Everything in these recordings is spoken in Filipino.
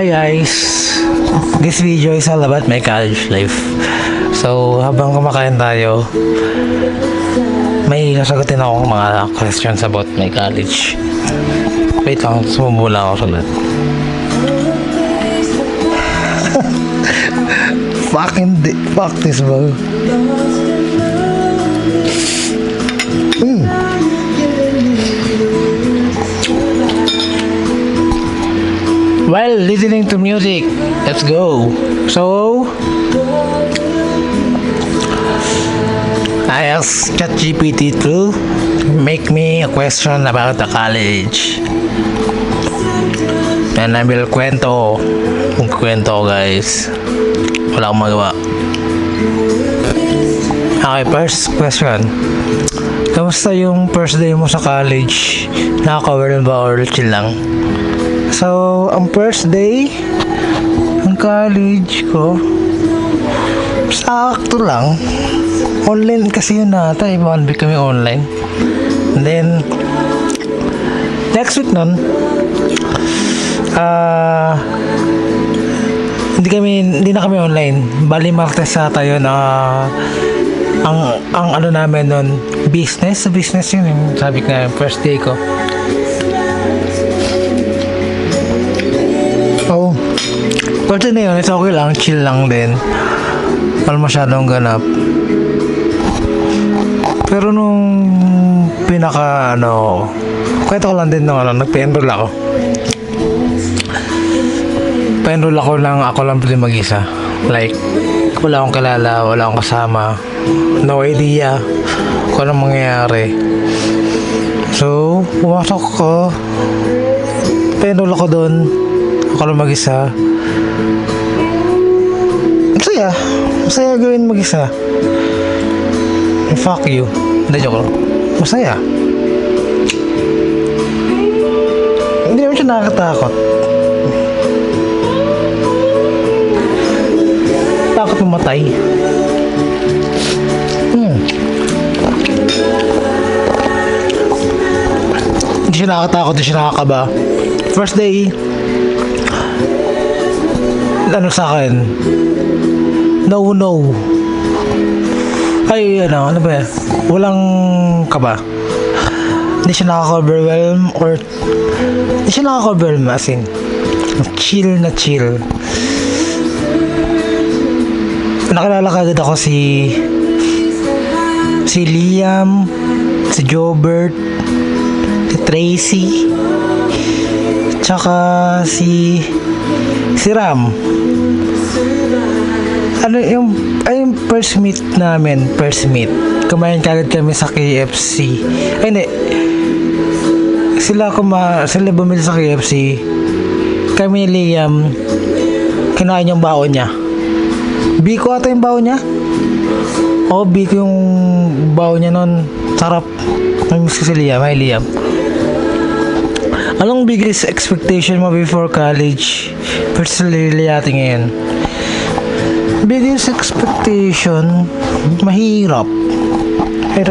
Hi guys! This video is all about my college life. So, habang kumakain tayo, may sasagutin ako mga questions about my college. Wait lang, sumubula ako sulat. Fuck this bro. While listening to music, let's go. So, I asked ChatGPT to make me a question about the college. And I will kwento guys. Wala akong magawa. Okay, first question. Kamusta yung first day mo sa college? Nakaka-overwhelm ba or chill lang? So, ang first day ng college ko, sakto lang. Online kasi yun nata, 1 week kami online. And then, next week nun, hindi na kami online. Bali Martes ata yun. Ang ano namin nun, business yun. Sabi ko nga, first day ko. Oh, first day na yun, it's okay lang, chill lang din. Wala masyadong ganap. Pero nung kwento ko lang din nung nagpa-enroll ako. Pa-enroll ako lang pwede mag-isa. Like, wala akong kilala, wala akong kasama. No idea kung anong mangyayari. So, pumasok ko. Pa-enroll ako doon. Ako lang mag-isa. Masaya gawin mag-isa. Fuck you. Hindi, joke lang. Masaya. Hindi naman siya nakakatakot. Takot mamatay. Hindi siya nakakatakot, hindi siya nakakaba. First day, sa akin, no. Ay, ano ba yan? Walang kaba. Hindi siya nakaka-overwhelm as in, chill. Nakilala kagad ako si Liam, si Jobert, si Tracy, tsaka si Ram. Yung first meet namin, kumain kagad kami sa KFC. Ay hindi, sila bumili sa KFC, kami ni Liam kinain yung baon niya. Biko ata yung baon niya. Biko yung baon niya nun. Sarap. Namiss ko si Liam. Hi Liam. Anong biggest expectation mo before college? Personally natin ngayon. Biggest expectation, mahirap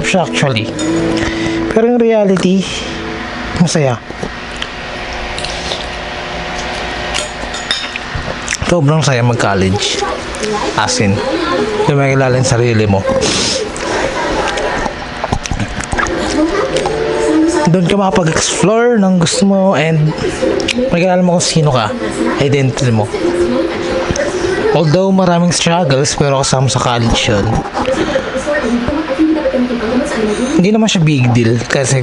siya actually, pero in reality masaya. Sobrang saya mag-college, as in makikilala yung sarili mo. Doon ka makapag-explore ng gusto mo and makikilala mo kung sino ka, identity mo. Although maraming struggles, pero kasama sa college yun. Hindi naman siya big deal kasi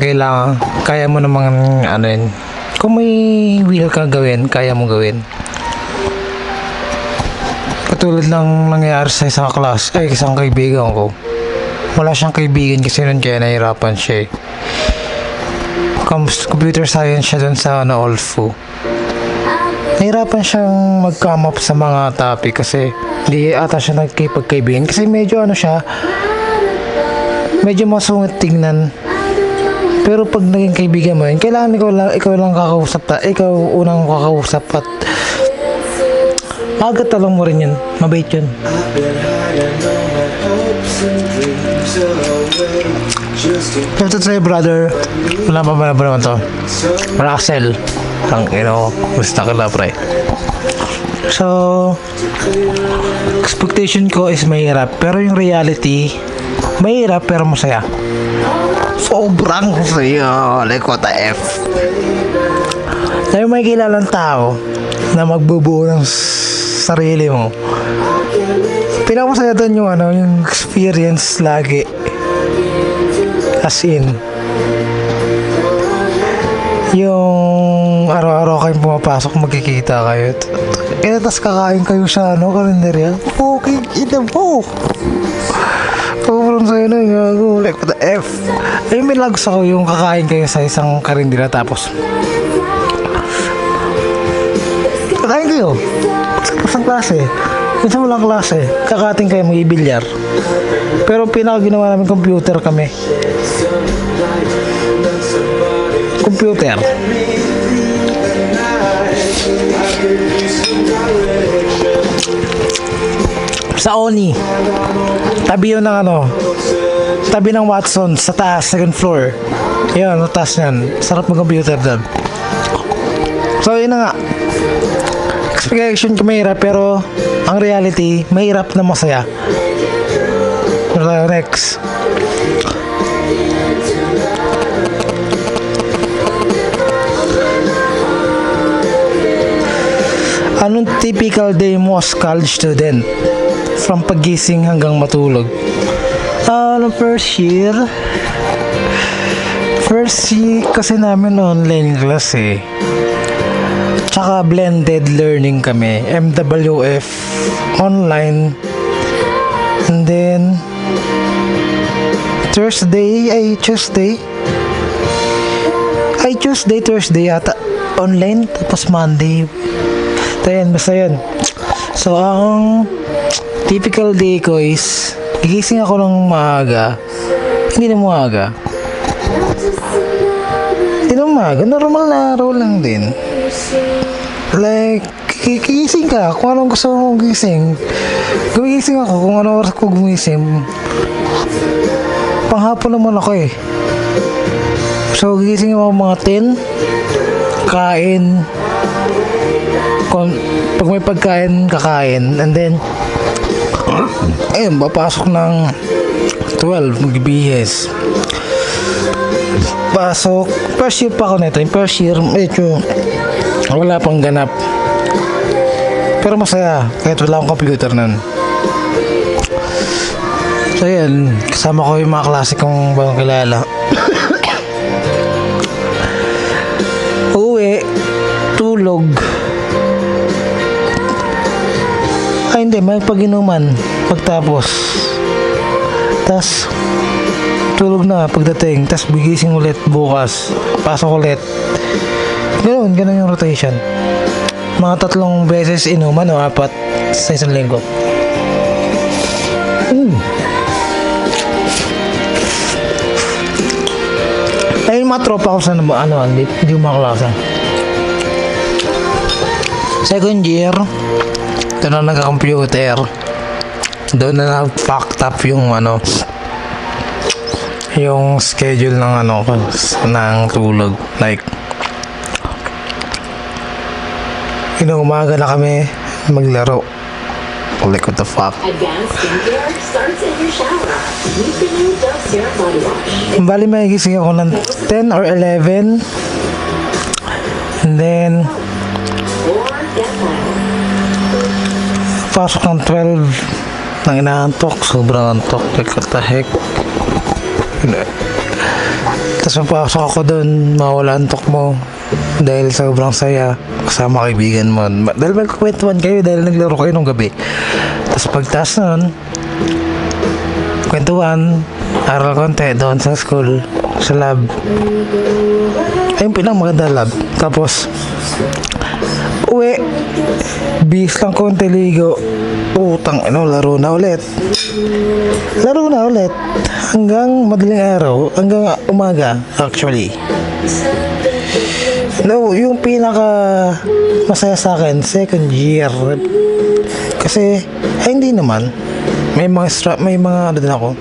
kaya mo namang yun. Kung may will ka gawin, kaya mo gawin. Katulad ng nangyayari sa isang kaibigan ko. Wala siyang kaibigan kasi nun, kaya nahirapan siya. Computer science siya dun sa Olfu. Nahirapan siyang mag-come up sa mga topic kasi hindi ata siya nagkipagkaibigan kasi medyo masungit tingnan. Pero pag naging kaibigan mo yun, kailangan ikaw lang kakausap, ikaw unang kakausap at agatalong mo rin yun. Mabait yun. Ito sa'yo, brother. Wala pa ba naman to? Russell. Ang gusto ka na, pre. So, expectation ko is mahirap. Pero yung reality, mahirap pero masaya. Sobrang masaya. Like what the F. Tayo may kilalang tao na magbubuo ng sarili mo. Pinakamasaya doon yung experience lagi. As in, yung araw-araw kayong pumapasok, magkikita kayo. Tas kakain kayo sa kalendarya. Okay, ina mo. Sobrang sa'yo na yung like what the F. Ay, may lags ako yung kakain kayo sa isang karindira tapos kakain kayo sa klase. Minsan walang klase, kakating kayo mag-ibilyar. Pero pinaka ginawa namin computer kami. Computer. Sa Oni. Tabi yun ng tabi ng Watson sa taas, second floor. Yun, sa taas yan. Sarap mag-computer doon. So yun na nga. Expectation ko mahirap pero ang reality, mahirap na masaya. Next. Anong typical day mo as college student? From pagising hanggang matulog. First year kasi namin online class eh. Tsaka blended learning kami. MWF online. And then Thursday yata online, tapos Monday. Ayan, basta yun. So, ang typical day ko is gigising ako ng maaga. Hindi na maaga. Normal na araw lang din. Like, gigising ka kung anong gusto mong gising. Gumising ako kung anong oras ko gumising. Panghapon naman ako eh. So, gigising ako mga 10. Kain. Pag may pagkain, kakain. And then, ayun, papasok ng 12, magbihis. Pasok. First year pa ako nito. Yung first year, medyo wala pang ganap. Pero masaya, kahit wala akong computer nun. So yun, kasama ko yung mga klase kong bagong kilala. Uwi, tulog. Ay hindi, may pag-inuman pagtapos. Tas tulog na pagdating, tas bigising ulit bukas, pasok ulit. Ganun yung rotation. Mga 3 beses inuman o 4 sa isang linggo. Ayun, mga tropa ko sa hindi ko maklasa. Second year, ito na nagka-computer. Doon na fucked up yung yung schedule ng ng tulog. Like, umaga na kami maglaro. Like, what the fuck? Advanced skincare starts in your shower. Use the new Dove Serum Body Wash. Bali, may gising ako ng 10 or 11. And then pasok ng 12 nang inaantok, sobrang antok, like what the heck. Tapos papasok ako doon, mawala antok mo dahil sobrang saya kasama kaibigan mo, dahil magkukwentuhan kayo dahil naglaro kayo nung gabi. Tapos pagtaas nun, kwentuhan, aral konti doon sa school, sa lab. Ayun, pinang maganda lab. Tapos uwi, bis lang konti, ligo, utang laro na ulit hanggang madaling araw, hanggang umaga. Actually, yung pinaka masaya sa akin second year, kasi hindi naman, may mga din ako.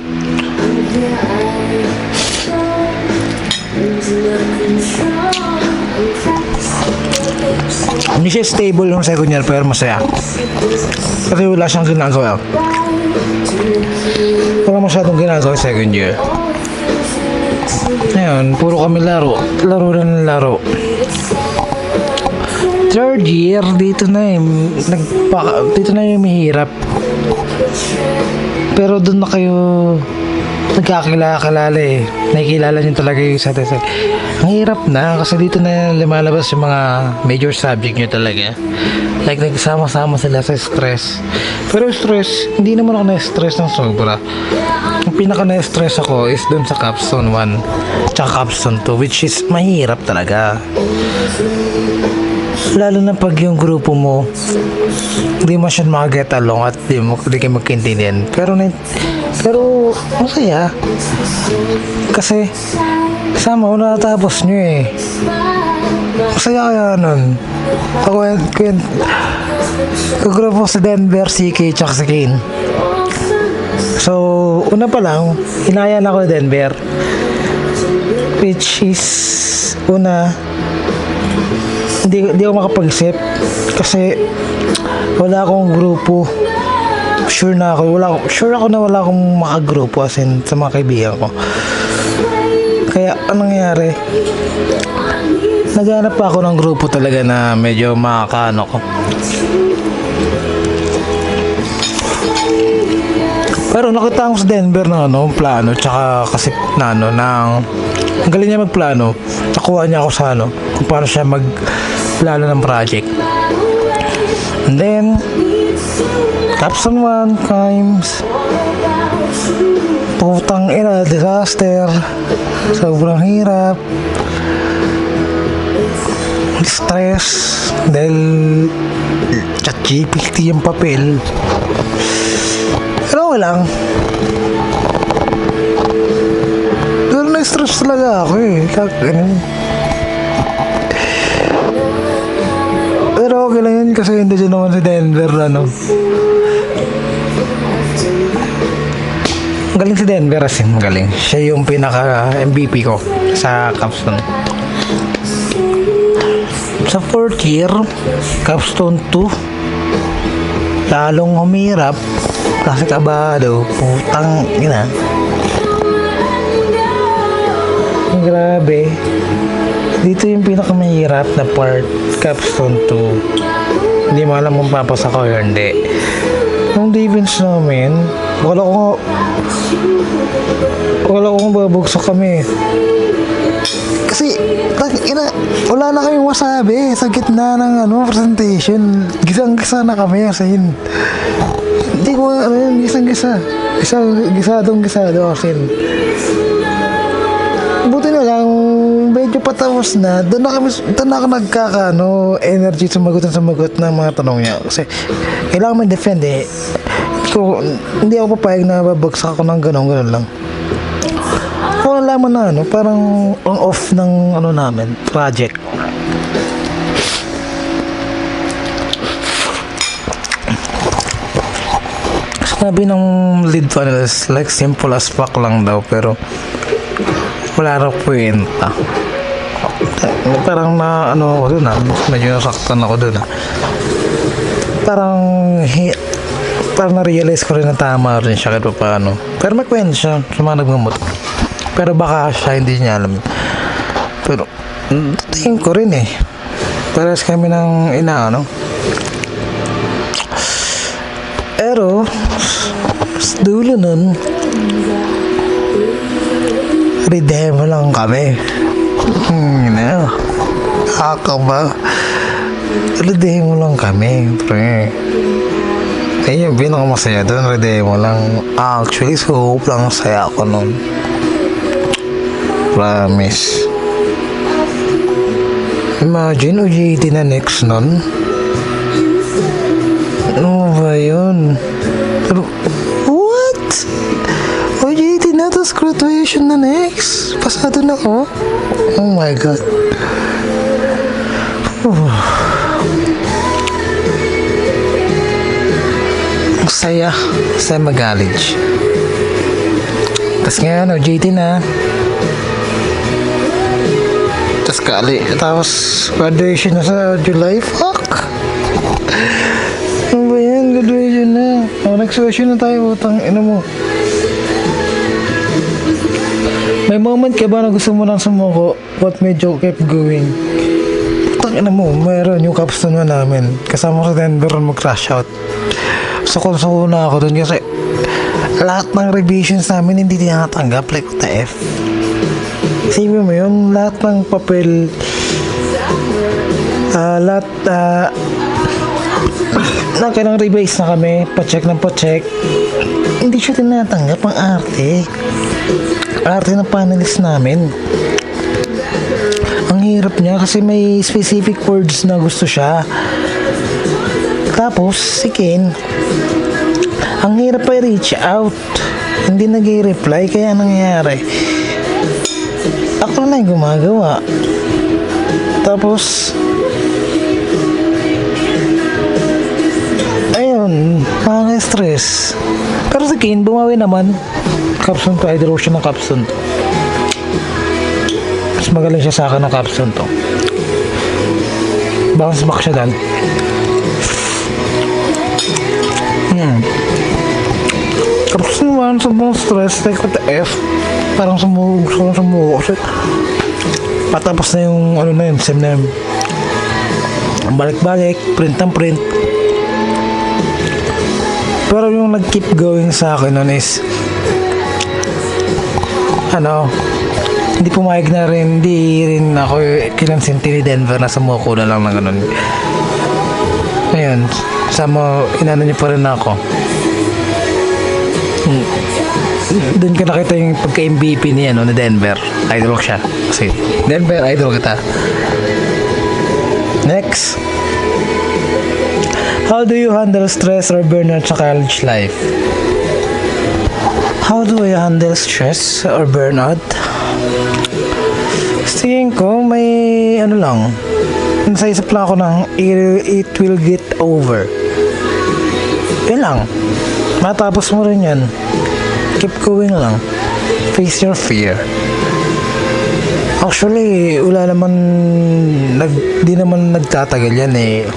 Hindi siya stable yung second year pero masaya. Kasi wala siyang ginagawa. Wala masyadong ginagawa second year. Ngayon, puro kami laro. Laro na ng laro. Third year, dito na dito na yung mahirap. Pero doon na kayo nagkakilala eh. Nakikilala nyo talaga yung isa't isa. Ang hirap na kasi dito na lumalabas yung mga major subject nyo talaga. Like nagsama-sama sila sa stress. Pero stress, hindi naman ako na-stress ng sobra. Ang pinaka na-stress ako is dun sa capstone 1 tsaka capstone 2, which is mahirap talaga. Lalo na pag yung grupo mo hindi mo siya makaget along at di kayo magkaintindihan. Pero masaya kasi sama ko natapos nyo eh. Masaya kaya nun. Kagrupo sa Denver, CK tsaka si Kane. So una pa lang hinayaan ako sa Denver, which is una hindi ako makapag-isip kasi wala akong grupo. Sure ako na wala akong makagrupo as in sa mga kaibigan ko. Kaya anong nangyari? Naghanap pa ako ng grupo talaga na medyo makakaano ko. Pero nakita ko sa Denver ng plano tsaka kasi ng ang galing niya magplano. Nakuha niya ako sa kung paano siya magplano ng project. And then capstone 1 times putang ina, disaster. Sobrang hirap. Stress dahil ChatGPT yung papel. Pero lang. Pero na-stress talaga ako eh. Pero okay lang yun kasi hindi siya naman si Denver Magaling si Denver as in magaling. Siya yung pinaka MVP ko sa capstone. Sa 4th year, capstone 2, lalong humirap kasi kabado, putang ina. Grabe. Dito yung pinakamahirap na part, capstone 2. Hindi mo alam kung papasa ko o hindi. Yung defense namin, wala ko babagsak kami. Kasi wala na kaming masabi sa gitna ng presentation. Gisang-gisa na kami kasi hindi ko gisang-gisa. Gisadong kasi. Buti na lang medyo patapos na. Doon na ako energy sumagot ng mga tanong niya. Kasi kailangan man defend eh. Hindi ako papayag na babagsak ako ng gano'n lang. Kung nalaman na parang on off ng namin, project. Sabi ng lead panelist, like simple as fuck lang daw, pero wala raw kwenta. Parang ako dun medyo nasaktan ako dun Parang na-realize ko rin na tama rin siya kahit paano. Pero may kwenta siya sa mga nagmamot. Pero baka siya hindi niya alam. Pero tingin ko rin eh. Pares kami ng Pero sa dulo nun, redeem lang kami. Ba? Redeem lang kami. Pre. Yung pinakamasaya doon, redeem lang. Actually, sobrang saya ako nun. Promise. Imagine, OJT na next nun. Ano ba yun? Pero, what? OJT na, tapos graduation na next. Pasado na ako. Oh my God. Saya mag-college. Tapos ngayon, OJT na. Tapos Kali, tapos graduation na sa July. Fuck! Ano ba yan? Graduation na. Next session na tayo. Utang, ina mo. May moment ka ba na gusto mo nang sumuko? What made you keep going? Utang, ina mo. Mayroon yung capstone na namin. Kasama ko sa Denver mag-crash out. Suko na ako dun kasi lahat ng revisions namin hindi tinatanggap. Like, what the F? Sabi mo yun, lahat ng papel, lahat, kailang revise na kami, pa-check ng pa-check, hindi siya tinatanggap ang arte ng panelist namin. Ang hirap niya kasi may specific words na gusto siya. Tapos, si Ken, ang hirap pa i-reach out, hindi nag-reply, kaya nangyayari ako na yung gumagawa. Tapos ayun, nakaka-stress. Pero si Kane bumawi naman. Capstone to, idol siya ng capstone to. Mas magaling siya sa akin ng capstone to. Bounce back siya dan. Tapos naman sa mga stress, like what the F, parang sumuko kasi patapos na yung ano na yun, sem na yun, balik-balik, print ang print. Pero yung nag-keep going sa akin nun is hindi pumayag na rin, hindi rin ako kinonsinti ni Denver na sumuko na lang ng ganun. Ayun, inano niyo pa rin ako. Doon ka nakita yung pagka-MVP ni Denver. Idol ko siya. Kasi Denver, idol kita. Next. How do you handle stress or burnout sa college life? How do I handle stress or burnout? Tingin ko may lang. Nasa isip lang ako ng it will get over. Yun lang. Matapos mo rin yan. Keep going lang. Face your fear. Actually, wala naman di naman nagtatagal yan eh.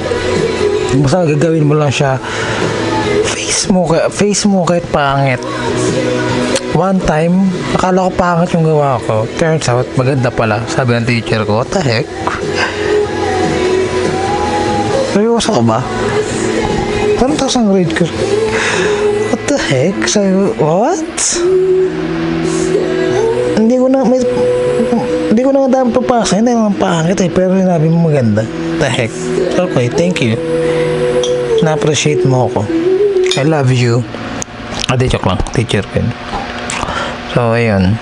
Basta gagawin mo lang siya. Face mo kahit pangit. One time, akala ko pangit yung gawa ko. Turns out, maganda pala. Sabi ng teacher ko, what the heck? Seryoso ko ba? Parang taas ang grade ko. What the heck? Sabi ko, what? Hindi ko na dapat papasa. Hindi naman pangit eh. Pero sinabi mo maganda. What the heck? Okay, thank you. Na-appreciate mo ako. I love you. Di joke lang. Teacher pen. So, ayun.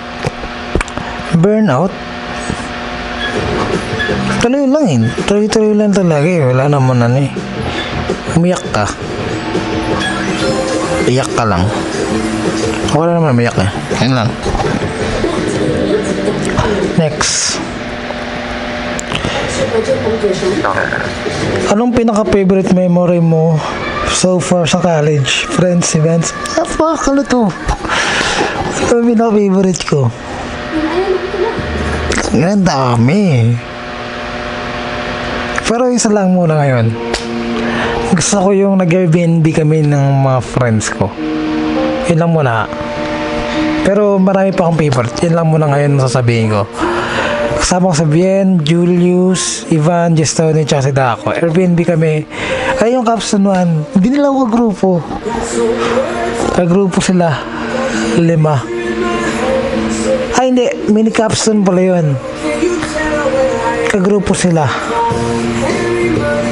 Burnout. Tuloy lang eh. Tuloy lang talaga eh. Wala naman eh. Umiyak ka. Iyak ka lang. Wala naman umiyak eh. Ayun lang. Next. Anong pinaka-favorite memory mo so far sa college? Friends, events? Fuck, ano to? Ano pinaka-favorite ko? Ang dami. Pero isa lang muna ngayon. Gusto ko yung nag-Airbnb kami ng mga friends ko. Yun lang muna. Pero marami pa akong favorite. Yun lang muna ngayon sasabihin ko. Kasama ko sa Bien, Julius, Ivan, Jestoni, tsaka si Daco. Airbnb kami. Ay, yung capstone 1. Hindi nila ako kagrupo. Kagrupo sila. 5. Ay, hindi. Mini capstone pala yun. Kagrupo sila.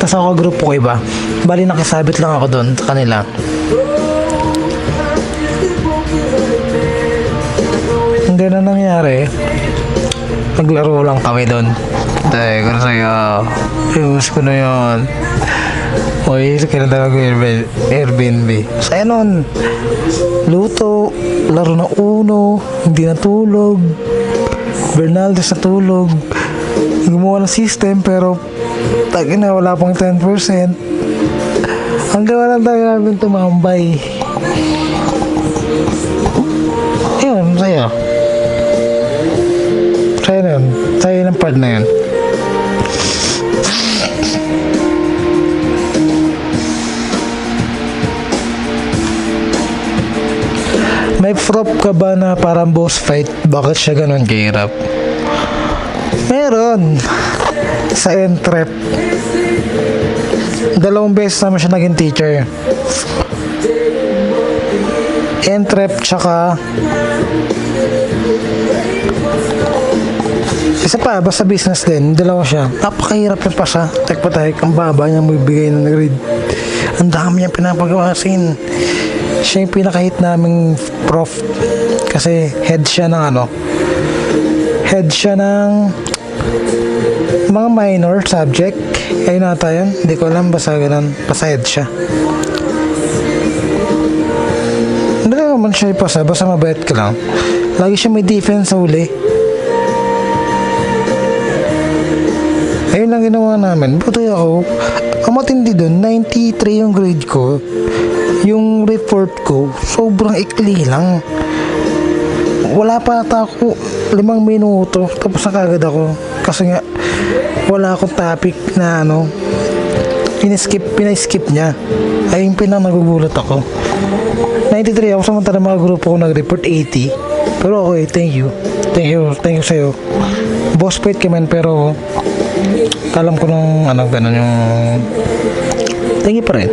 Tapos ako kagrupo ko iba. Bali, nakisabit lang ako doon sa kanila. Hindi na nangyari. Naglaro lang kami doon. Tay, kung sa'yo, iwas ko na yun. O, isip ka na talaga Airbnb. Saya nun, luto, laro ng Uno, hindi natulog, Bernaldez natulog, gumawa ng system, pero tagin na, wala pang 10%. Hanggang wala tayo namin tumambay. Yun, sa'yo. Sa'yo ng part na yun. Prop ka ba na parang boss fight? Bakit siya ganun kahirap? Meron. Sa Entrep. 2 beses naman siya naging teacher. Entrep tsaka isa pa, basta business din. 2 siya. Napakahirap yung pasa. Tek-patek, ang baba niya magbigay ng grade. Ang dami niyang pinapagawasin. Siya yung pinakahit naming prof. Kasi head siya ng head siya ng mga minor subject. Ayun nata yun. Hindi ko alam, basta ganun. Basta head siya. Hindi naman siya ipasa. Basta mabait ka lang. Lagi siya may defense sa uli. Ayun lang ginawa namin. Buti ako. Ang matindi dun, 93 yung grade ko. Yung report ko, sobrang ikli lang. Wala pa ata ako 5 minuto. Tapos na kagad ako. Kasi nga, wala akong topic na pinaskip niya. Ay, yung nagugulat ako. 93 ako, samantala mga grupo ko nag-report 80. Pero okay, thank you. Thank you sa'yo. Boss fight ka man, pero alam ko nung ganun yung thank you pa rin.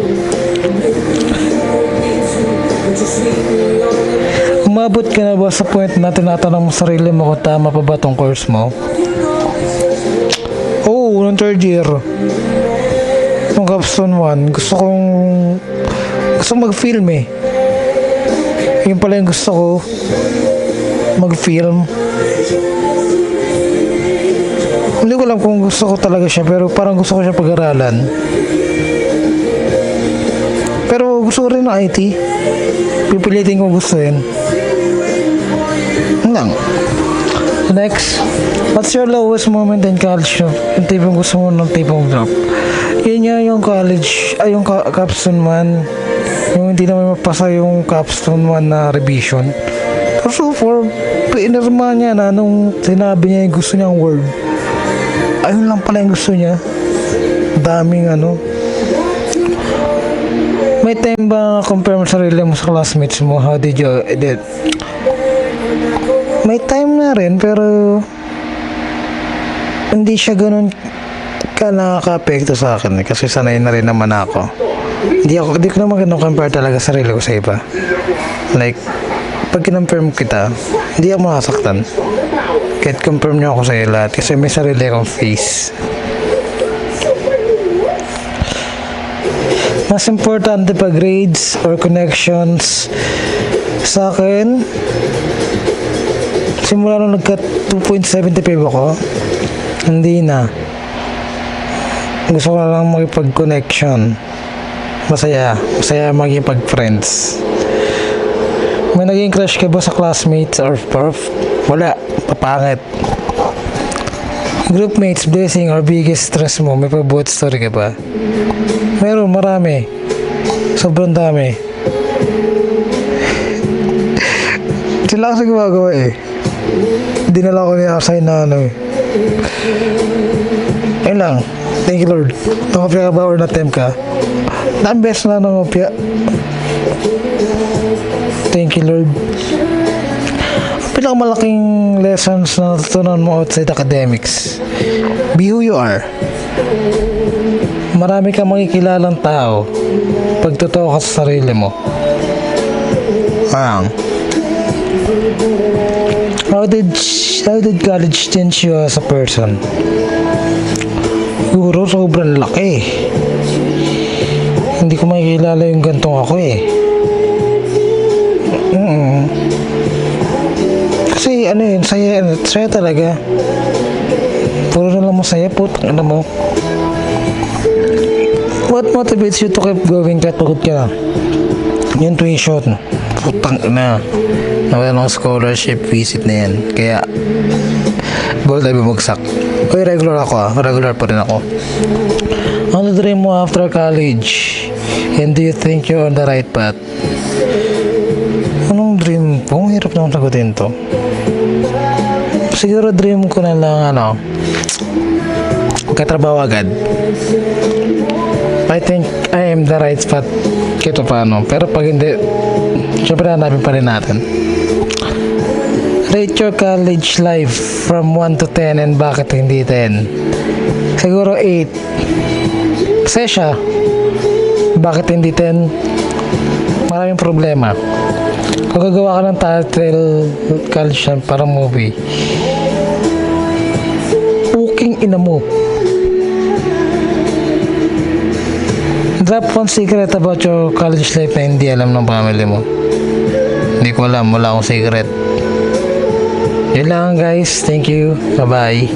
Umabot ka na ba sa point na tinatanong mo sarili mo kung tama pa ba tong course mo? Oo, nung 3rd year. Nung capstone 1, gusto kong mag-film eh. Yun pala yung gusto ko. Mag-film. Hindi ko alam kung gusto ko talaga siya, pero parang gusto ko siya pag-aralan. Pero gusto ko rin ng IT. Pipilitin ko gustuhin. Lang. Next, what's your lowest moment in college? Yung tipong gusto mo ng tipong drop. Yun nga yung college, yung capstone 1. Yung hindi naman mapasa yung capstone 1 na revision. So far, pinirma niya na nung sinabi niya yung gusto niyang word. Ayun lang pala yung gusto niya. Daming May time ba compare mo sarili mo sa classmates mo? How did you edit? May time na rin, pero hindi siya ganun ka nakaka-apekto sa akin kasi sanay na rin naman ako. Hindi ko naman ganun compare talaga sarili ko sa iba. Like, pag kinonfirm kita, hindi ako makasaktan. Kahit confirm niyo ako sa iyo lahat kasi may sarili akong face. Mas importante pa grades or connections sa akin. Simula nung nagka 2.75 ako, hindi na. Gusto ko lang makipag-connection. Masaya makipag-friends. May naging crush ka ba sa classmates or prof? Wala, papangit. Groupmates, blessing or biggest stress mo, may pabuhat story ka ba? Meron, marami. Sobrang dami. Sila kasi gumagawa eh. Dinala ko niya assign na Ayun lang. Thank you Lord. Nangopya ka ba or na-temp ka? Na-best na nangopya. Thank you Lord. Pinakamalaking lessons na natutunan mo outside academics. Be who you are. Marami kang makikilalang tao pag totoo ka sa sarili mo. How did college change you as a person? Siguro sobrang laki. Hindi ko makikilala yung gantong ako eh. Kasi saya talaga. Puro na lang masaya, putang ina mo. What motivates you to keep going kahit pagod ka na? Yung tuition, putang ina. Nawala ng scholarship visit na yan. Kaya, bawal tayo bumagsak. Uy, regular pa rin ako. Ano dream mo after college? And do you think you're on the right path? Anong dream ko? Hirap naman sagutin to. Siguro dream ko na lang katrabaho agad. I think I am the right path kito paano. Pero pag hindi, syempre hanapin pa rin natin. Rate your college life from 1 to 10 and bakit hindi 10? Siguro 8. Kasi siya, bakit hindi 10? Maraming problema. Kung gagawa ka ng title college yan para movie, puking ina mo. Drop one secret about your college life na hindi alam ng family mo. Hindi ko alam, wala akong secret. Yun lang guys, thank you, bye bye.